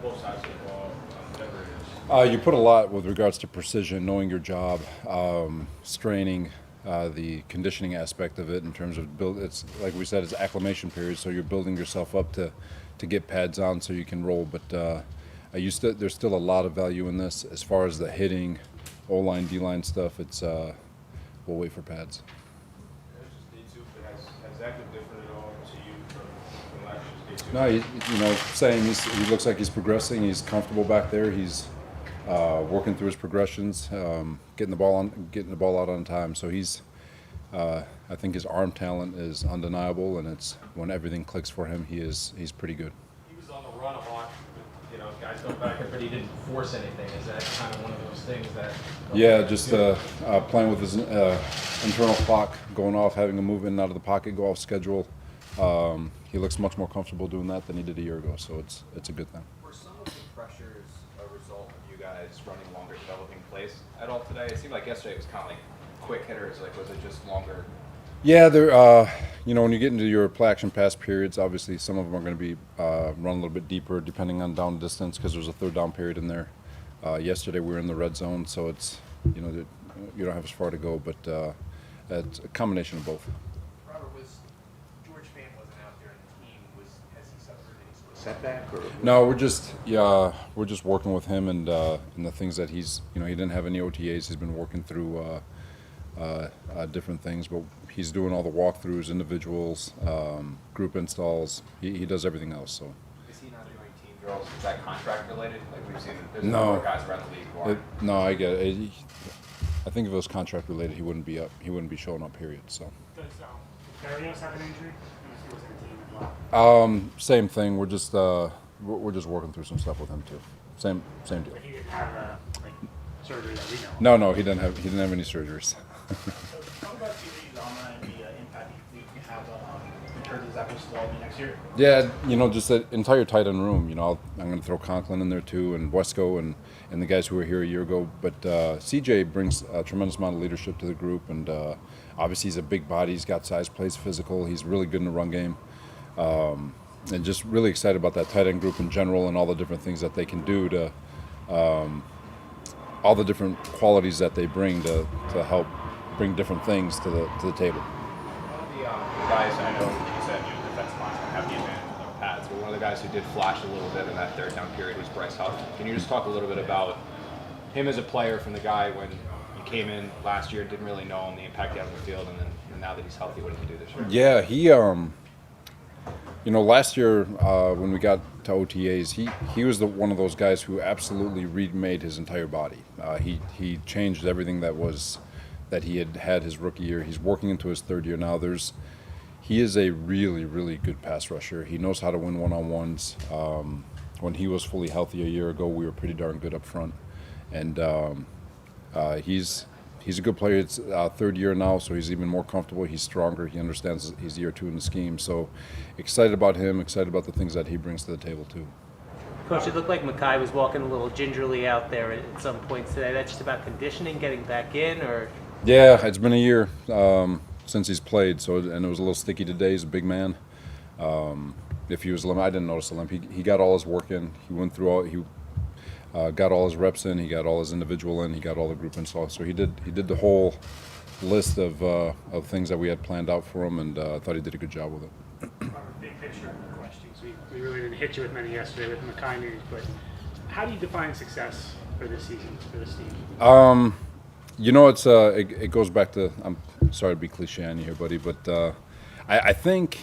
both sides of the ball, whatever it is? You put a lot with regards to precision, knowing your job, straining, the conditioning aspect of it in terms of build. It's like we said, it's acclimation period, so you're building yourself up to get pads on so you can roll. But there's still a lot of value in this as far as the hitting, O-line, D-line stuff. We'll wait for pads. Has that been different at all to you from last year's day two? No, same. He looks like he's progressing. He's comfortable back there. He's working through his progressions, getting the ball out on time. So I think his arm talent is undeniable, and it's when everything clicks for him, he's pretty good. He was on the run a lot. Guys go back, but he didn't force anything. Is that kind of one of those things that? Yeah, just playing with his internal clock going off, having to move in and out of the pocket, go off schedule. He looks much more comfortable doing that than he did a year ago, so it's a good thing. Were some of the pressures a result of you guys running longer developing plays at all today? It seemed like yesterday it was kind of like quick hitters. Like, was it just longer? Yeah, when you get into your play action pass periods, obviously some of them are going to be run a little bit deeper depending on down distance because there's a third down period in there. Yesterday we were in the red zone, so it's you don't have as far to go, but it's a combination of both. Robert, was George Fant wasn't out there in the team? Has he suffered any sort of setback? Or No, we're just working with him and the things that he didn't have any OTAs. He's been working through different things, but he's doing all the walkthroughs, individuals, group installs. He does everything else. So. Is he not doing team drills? Is that contract related? Like we've seen, there's No. more guys around the league who aren't. No, I get it. I think if it was contract related, he wouldn't be up. He wouldn't be showing up. Period. So. Does Barrios have an injury? He was in the team as well. Same thing. We're just working through some stuff with him too. Same deal. But he didn't have surgery that we know of. No, he didn't have any surgeries. Talk about TV's online and the impact you have in terms of that will next year. Yeah, just that entire tight end room. I'm going to throw Conklin in there too, and Wesco, and the guys who were here a year ago. But CJ brings a tremendous amount of leadership to the group, and obviously he's a big body. He's got size, plays physical. He's really good in the run game, and just really excited about that tight end group in general and all the different things that they can do to, all the different qualities that they bring to help bring different things to the table. One of the guys, I know you said defensive line's going to have the advantage with their pads, but one of the guys who did flash a little bit in that third down period was Bryce Huff. Can you just talk a little bit about him as a player from the guy when he came in last year, didn't really know him, the impact he had on the field, and then now that he's healthy, what did he do this year? Yeah, last year when we got to OTAs, he was one of those guys who absolutely remade his entire body. He changed everything that he had his rookie year. He's working into his third year now. He is a really, really good pass rusher. He knows how to win one-on-ones. When he was fully healthy a year ago, we were pretty darn good up front. And he's a good player. It's third year now, so he's even more comfortable. He's stronger. He understands he's year two in the scheme. So excited about him, excited about the things that he brings to the table too. Coach, it looked like Mekhi was walking a little gingerly out there at some points today. That's just about conditioning, getting back in, or? Yeah, it's been a year since he's played, and it was a little sticky today. He's a big man. If he was limp, I didn't notice a limp. He got all his work in. He went through he got all his reps in. He got all his individual in. He got all the group installs. So he did the whole list of things that we had planned out for him, and I thought he did a good job with it. Big picture questions. We really didn't hit you with many yesterday with the Mekhi news, but how do you define success for this season, for this team? It goes back to, I'm sorry to be cliche on you here, buddy, but I think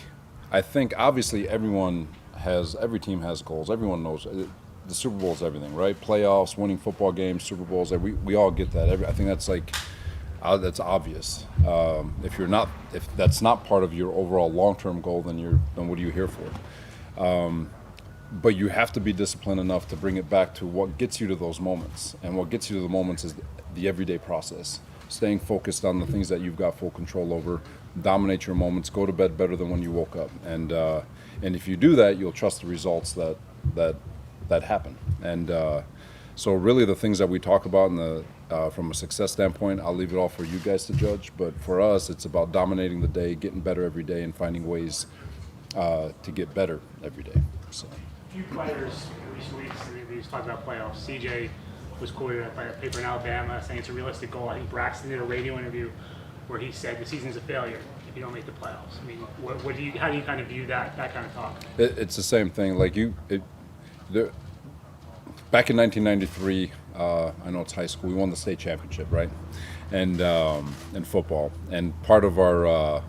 obviously every team has goals. Everyone knows the Super Bowl is everything, right? Playoffs, winning football games, Super Bowls. We all get that. I think that's that's obvious. If that's not part of your overall long-term goal, then what are you here for? But you have to be disciplined enough to bring it back to what gets you to those moments, and what gets you to the moments is the everyday process. Staying focused on the things that you've got full control over, dominate your moments, go to bed better than when you woke up, and if you do that, you'll trust the results that happen. And so really the things that we talk about from a success standpoint, I'll leave it all for you guys to judge. But for us, it's about dominating the day, getting better every day, and finding ways to get better every day. So. A few players recent weeks, and he's talked about playoffs. CJ was quoted by a paper in Alabama saying it's a realistic goal. I think Braxton did a radio interview where he said the season's a failure if you don't make the playoffs. I mean, how do you kind of view that kind of talk? It's the same thing. Like back in 1993, I know it's high school. We won the state championship, right? And in football, and part of our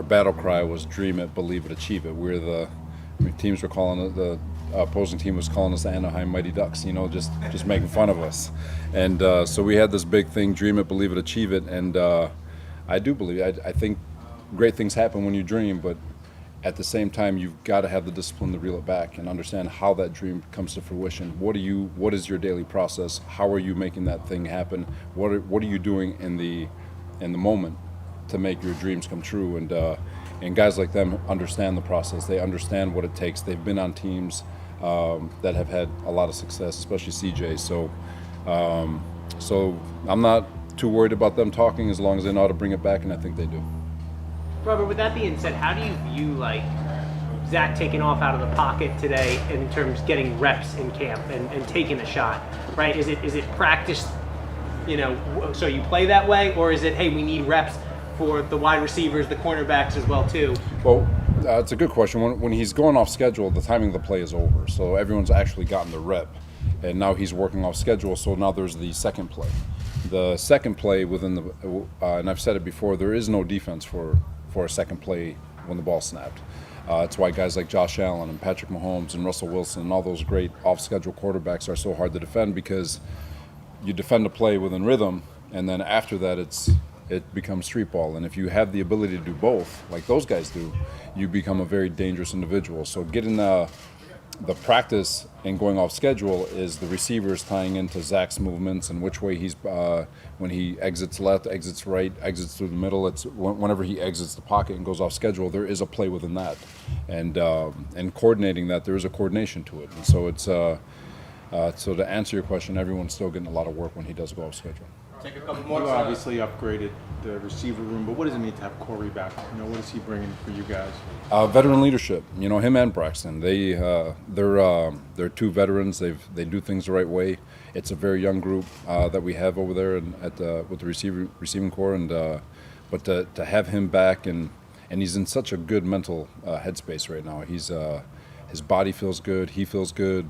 battle cry was "Dream it, believe it, achieve it." Teams were calling it, the opposing team was calling us the Anaheim Mighty Ducks. Just making fun of us. And so we had this big thing: dream it, believe it, achieve it. And I do believe. I think great things happen when you dream, but at the same time, you've got to have the discipline to reel it back and understand how that dream comes to fruition. What is your daily process? How are you making that thing happen? What are you doing in the moment to make your dreams come true? And guys like them understand the process. They understand what it takes. They've been on teams that have had a lot of success, especially CJ. So I'm not too worried about them talking as long as they know how to bring it back, and I think they do. Robert, with that being said, how do you view Zach taking off out of the pocket today in terms of getting reps in camp and taking a shot, right? Is it practice, so you play that way, or is it, hey, we need reps for the wide receivers, the cornerbacks as well too? Well, it's a good question. When he's going off schedule, the timing of the play is over, so everyone's actually gotten the rep, and now he's working off schedule. So now there's the second play. The second play within the, and I've said it before, there is no defense for a second play when the ball's snapped. That's why guys like Josh Allen and Patrick Mahomes and Russell Wilson and all those great off-schedule quarterbacks are so hard to defend, because you defend a play within rhythm, and then after that it becomes street ball. And if you have the ability to do both, like those guys do, you become a very dangerous individual. So getting the practice and going off schedule is the receivers tying into Zach's movements and which way he's when he exits left, exits right, exits through the middle. It's whenever he exits the pocket and goes off schedule, there is a play within that, and coordinating that, there is a coordination to it. And so it's so to answer your question, everyone's still getting a lot of work when he does go off schedule. Take a couple more. You obviously upgraded the receiver room, but what does it mean to have Corey back? What is he bringing for you guys? Veteran leadership. Him and Braxton. They're two veterans. They do things the right way. It's a very young group that we have over there with the receiving core, but to have him back and he's in such a good mental headspace right now. His body feels good. He feels good,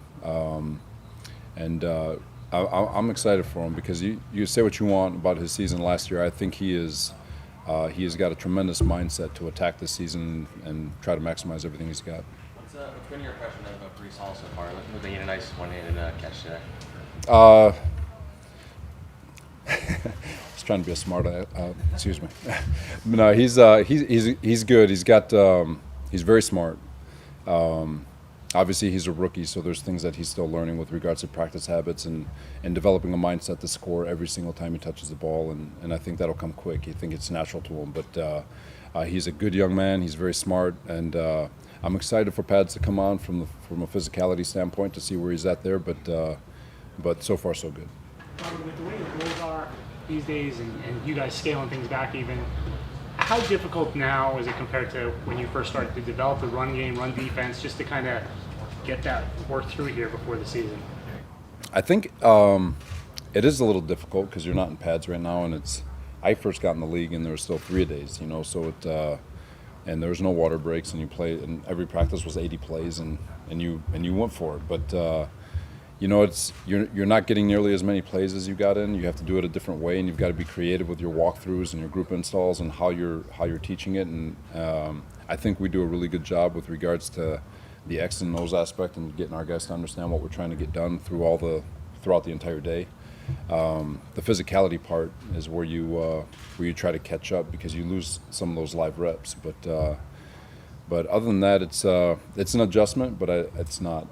I'm excited for him, because you say what you want about his season last year. I think he has got a tremendous mindset to attack this season and try to maximize everything he's got. What's been your impression of Breece Hall so far? Looking like a nice one-handed catch today. Trying to be a smart excuse me. No, he's good. He's very smart. Obviously, he's a rookie, so there's things that he's still learning with regards to practice habits and developing a mindset to score every single time he touches the ball, and I think that'll come quick. I think it's natural to him, but he's a good young man. He's very smart, and I'm excited for Pads to come on from a physicality standpoint to see where he's at there, but so far so good. With the way the rules are these days, and you guys scaling things back even, how difficult now is it compared to when you first started to develop the run game, run defense, just to kind of get that worked through here before the season? I think it is a little difficult because you're not in pads right now, and I first got in the league and there were still 3-a-days, so and there was no water breaks, and you played, and every practice was 80 plays, and you went for it, but you're not getting nearly as many plays as you got in. You have to do it a different way, and you've got to be creative with your walkthroughs and your group installs and how you're teaching it. And I think we do a really good job with regards to the X and O's aspect and getting our guys to understand what we're trying to get done throughout the entire day. The physicality part is where you try to catch up because you lose some of those live reps. But other than that, it's an adjustment, but it's not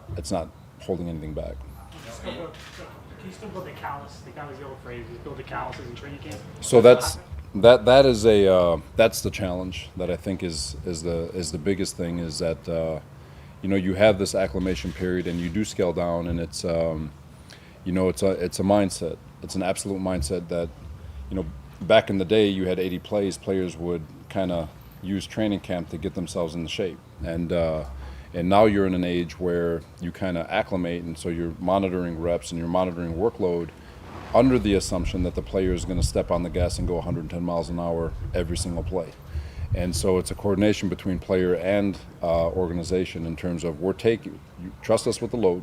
holding anything back. Can you still build the callus? The old phrase is build the calluses in training camp. So that's the challenge that I think is the biggest thing, is that you have this acclimation period and you do scale down, and it's a mindset. It's an absolute mindset that back in the day you had 80 plays. Players would kind of use training camp to get themselves into shape, and And now you're in an age where you kind of acclimate, and so you're monitoring reps and you're monitoring workload under the assumption that the player is going to step on the gas and go 110 miles an hour every single play. And so it's a coordination between player and organization in terms of you trust us with the load,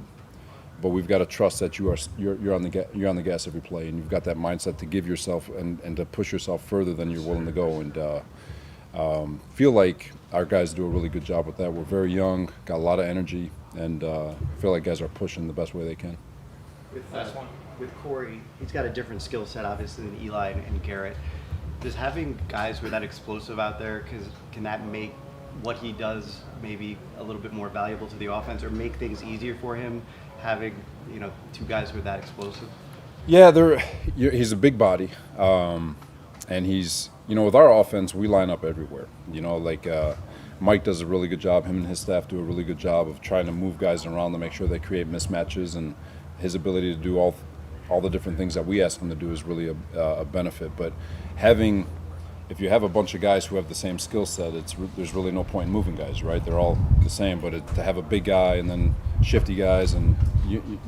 but we've got to trust that you're on the gas every play, and you've got that mindset to give yourself and to push yourself further than you're willing to go. And feel like our guys do a really good job with that. We're very young, got a lot of energy, and feel like guys are pushing the best way they can. With Corey, he's got a different skill set, obviously, than Eli and Garrett. Does having guys who are that explosive out there, can that make what he does maybe a little bit more valuable to the offense, or make things easier for him, having two guys who are that explosive? Yeah, he's a big body, and he's with our offense, we line up everywhere. Mike does a really good job. Him and his staff do a really good job of trying to move guys around to make sure they create mismatches, and his ability to do all the different things that we ask him to do is really a benefit. But if you have a bunch of guys who have the same skill set, there's really no point in moving guys, right? They're all the same. But to have a big guy and then shifty guys and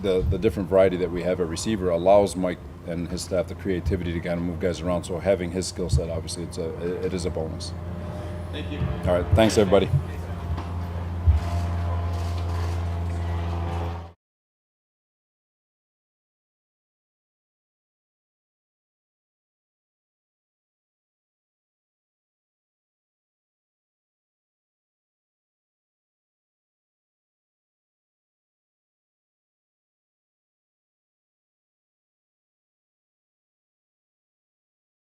the different variety that we have at receiver allows Mike and his staff the creativity to kind of move guys around. So having his skill set, obviously, it is a bonus. Thank you. All right, thanks everybody.